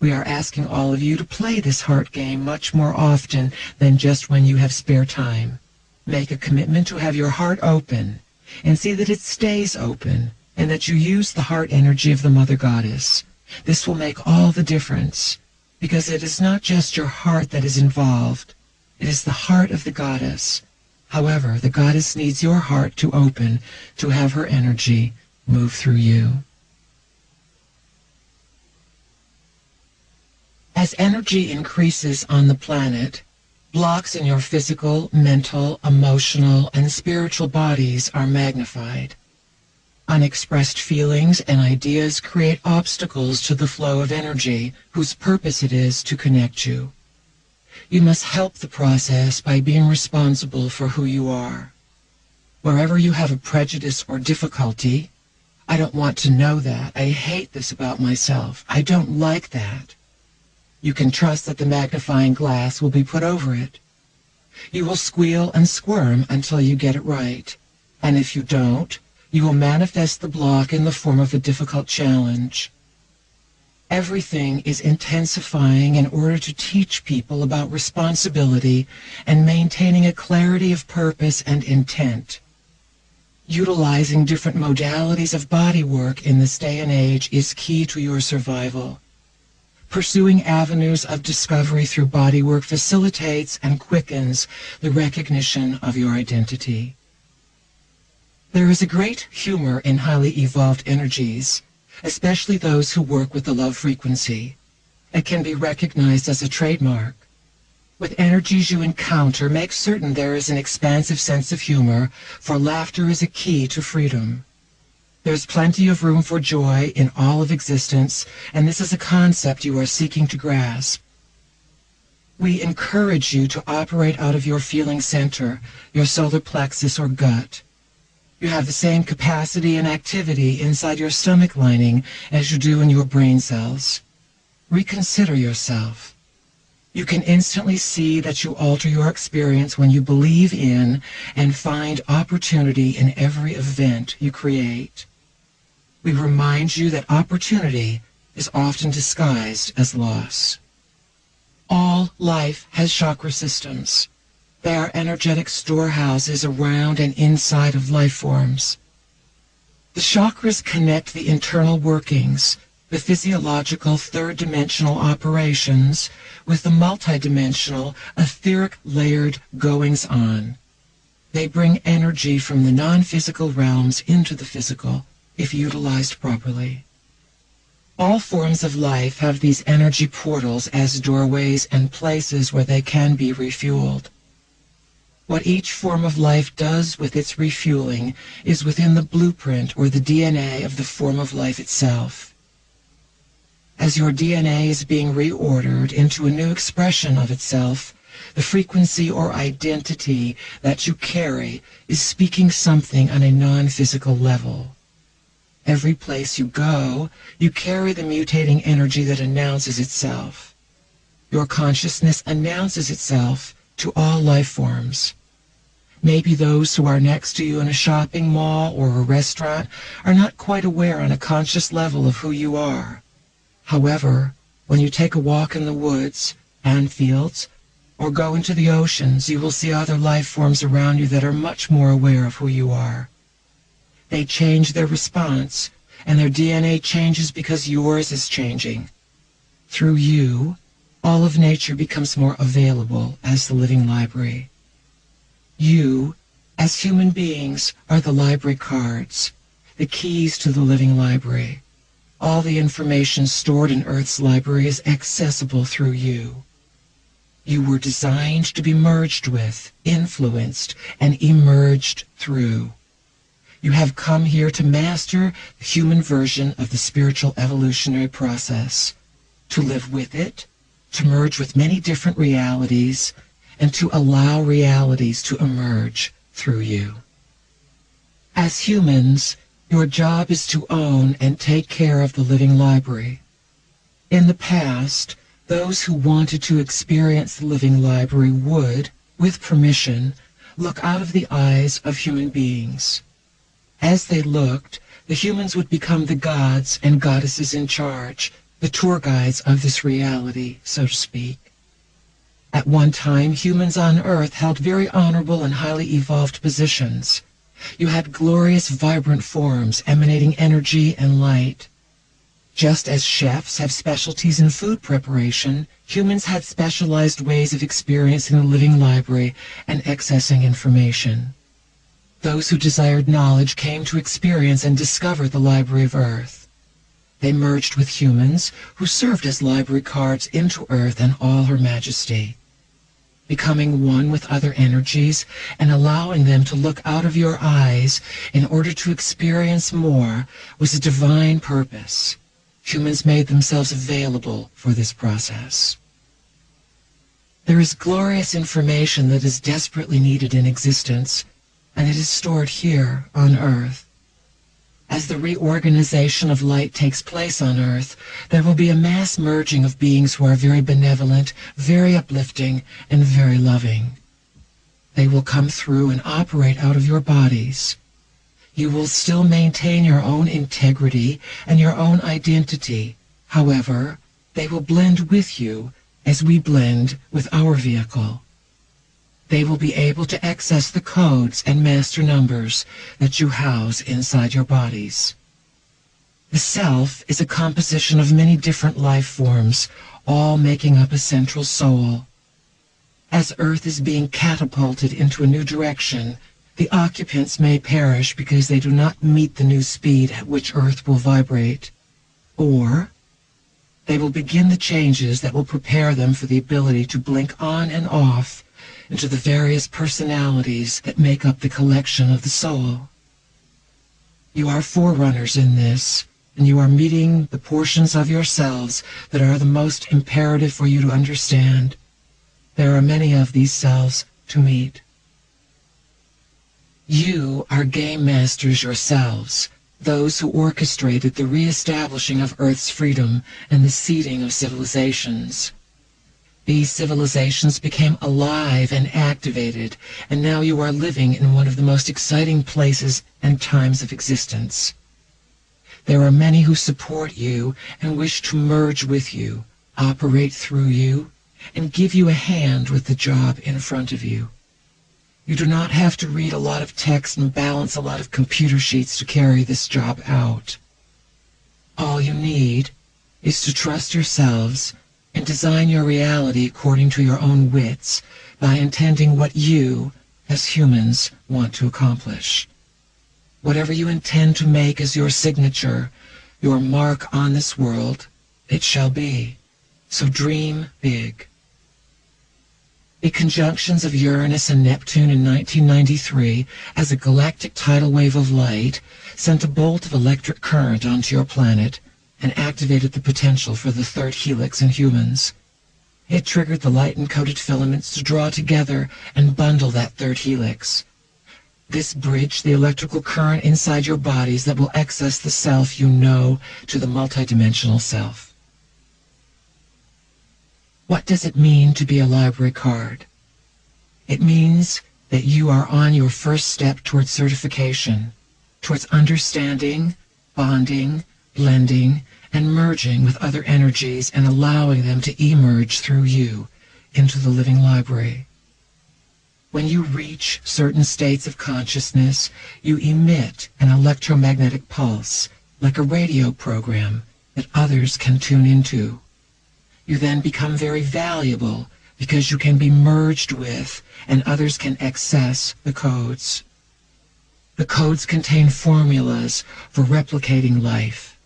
We are asking all of you to play this heart game much more often than just when you have spare time. Make a commitment to have your heart open and see that it stays open and that you use the heart energy of the Mother Goddess. This will make all the difference because it is not just your heart that is involved. It is the heart of the Goddess. However, the Goddess needs your heart to open to have her energy move through you. As energy increases on the planet, blocks in your physical, mental, emotional, and spiritual bodies are magnified. Unexpressed feelings and ideas create obstacles to the flow of energy whose purpose it is to connect you. You must help the process by being responsible for who you are. Wherever you have a prejudice or difficulty, I don't want to know that. I hate this about myself. I don't like that. You can trust that the magnifying glass will be put over it. You will squeal and squirm until you get it right. And if you don't, you will manifest the block in the form of a difficult challenge. Everything is intensifying in order to teach people about responsibility and maintaining a clarity of purpose and intent. Utilizing different modalities of body work in this day and age is key to your survival. Pursuing avenues of discovery through bodywork facilitates and quickens the recognition of your identity. There is a great humor in highly evolved energies, especially those who work with the love frequency. It can be recognized as a trademark. With energies you encounter, make certain there is an expansive sense of humor, for laughter is a key to freedom. There's plenty of room for joy in all of existence, and this is a concept you are seeking to grasp. We encourage you to operate out of your feeling center, your solar plexus or gut. You have the same capacity and activity inside your stomach lining as you do in your brain cells. Reconsider yourself. You can instantly see that you alter your experience when you believe in and find opportunity in every event you create. We remind you that opportunity is often disguised as loss. All life has chakra systems. They are energetic storehouses around and inside of life forms. The chakras connect the internal workings, the physiological third-dimensional operations, with the multidimensional, etheric layered goings-on. They bring energy from the non-physical realms into the physical, if utilized properly. All forms of life have these energy portals as doorways and places where they can be refueled. What each form of life does with its refueling is within the blueprint or the DNA of the form of life itself. As your DNA is being reordered into a new expression of itself, the frequency or identity that you carry is speaking something on a non-physical level. Every place you go, you carry the mutating energy that announces itself. Your consciousness announces itself to all life forms. Maybe those who are next to you in a shopping mall or a restaurant are not quite aware on a conscious level of who you are. However, when you take a walk in the woods and fields or go into the oceans, you will see other life forms around you that are much more aware of who you are. They change their response, and their DNA changes because yours is changing. Through you, all of nature becomes more available as the living library. You, as human beings, are the library cards, the keys to the living library. All the information stored in Earth's library is accessible through you. You were designed to be merged with, influenced, and emerged through. You have come here to master the human version of the spiritual evolutionary process, to live with it, to merge with many different realities, and to allow realities to emerge through you. As humans, your job is to own and take care of the living library. In the past, those who wanted to experience the living library would, with permission, look out of the eyes of human beings. As they looked, the humans would become the gods and goddesses in charge, the tour guides of this reality, so to speak. At one time, humans on Earth held very honorable and highly evolved positions. You had glorious, vibrant forms emanating energy and light. Just as chefs have specialties in food preparation, humans had specialized ways of experiencing the living library and accessing information. Those who desired knowledge came to experience and discover the Library of Earth. They merged with humans, who served as library cards into Earth and all her majesty. Becoming one with other energies and allowing them to look out of your eyes in order to experience more was a divine purpose. Humans made themselves available for this process. There is glorious information that is desperately needed in existence, and it is stored here on Earth. As the reorganization of light takes place on Earth, there will be a mass merging of beings who are very benevolent, very uplifting, and very loving. They will come through and operate out of your bodies. You will still maintain your own integrity and your own identity. However, they will blend with you as we blend with our vehicle. They will be able to access the codes and master numbers that you house inside your bodies. The self is a composition of many different life forms, all making up a central soul. As Earth is being catapulted into a new direction, the occupants may perish because they do not meet the new speed at which Earth will vibrate, or they will begin the changes that will prepare them for the ability to blink on and off into the various personalities that make up the collection of the soul. You are forerunners in this, and you are meeting the portions of yourselves that are the most imperative for you to understand. There are many of these selves to meet. You are game masters yourselves, those who orchestrated the reestablishing of Earth's freedom and the seeding of civilizations. These civilizations became alive and activated, and now you are living in one of the most exciting places and times of existence. There are many who support you and wish to merge with you, operate through you, and give you a hand with the job in front of you. You do not have to read a lot of text and balance a lot of computer sheets to carry this job out. All you need is to trust yourselves and design your reality according to your own wits by intending what you, as humans, want to accomplish. Whatever you intend to make as your signature, your mark on this world, it shall be. So dream big. The conjunctions of Uranus and Neptune in 1993 as a galactic tidal wave of light sent a bolt of electric current onto your planet and activated the potential for the third helix in humans. It triggered the light-encoded filaments to draw together and bundle that third helix. This bridged the electrical current inside your bodies that will access the self you know to the multidimensional self. What does it mean to be a library card? It means that you are on your first step towards certification, towards understanding, bonding, blending, and merging with other energies and allowing them to emerge through you into the living library. When you reach certain states of consciousness, you emit an electromagnetic pulse, like a radio program that others can tune into. You then become very valuable because you can be merged with and others can access the codes. The codes contain formulas for replicating life.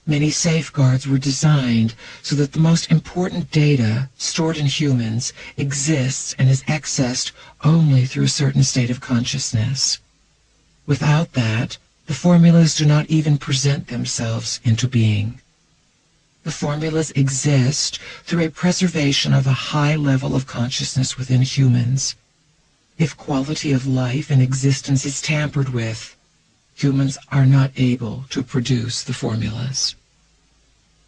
Many safeguards were designed so that the most important data stored in humans exists and is accessed only through a certain state of consciousness. Without that, the formulas do not even present themselves into being. The formulas exist through a preservation of a high level of consciousness within humans. If quality of life and existence is tampered with, humans are not able to produce the formulas.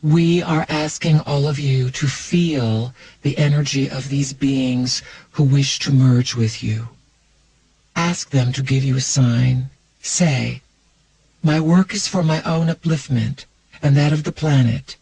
We are asking all of you to feel the energy of these beings who wish to merge with you. Ask them to give you a sign. Say, "My work is for my own upliftment and that of the planet.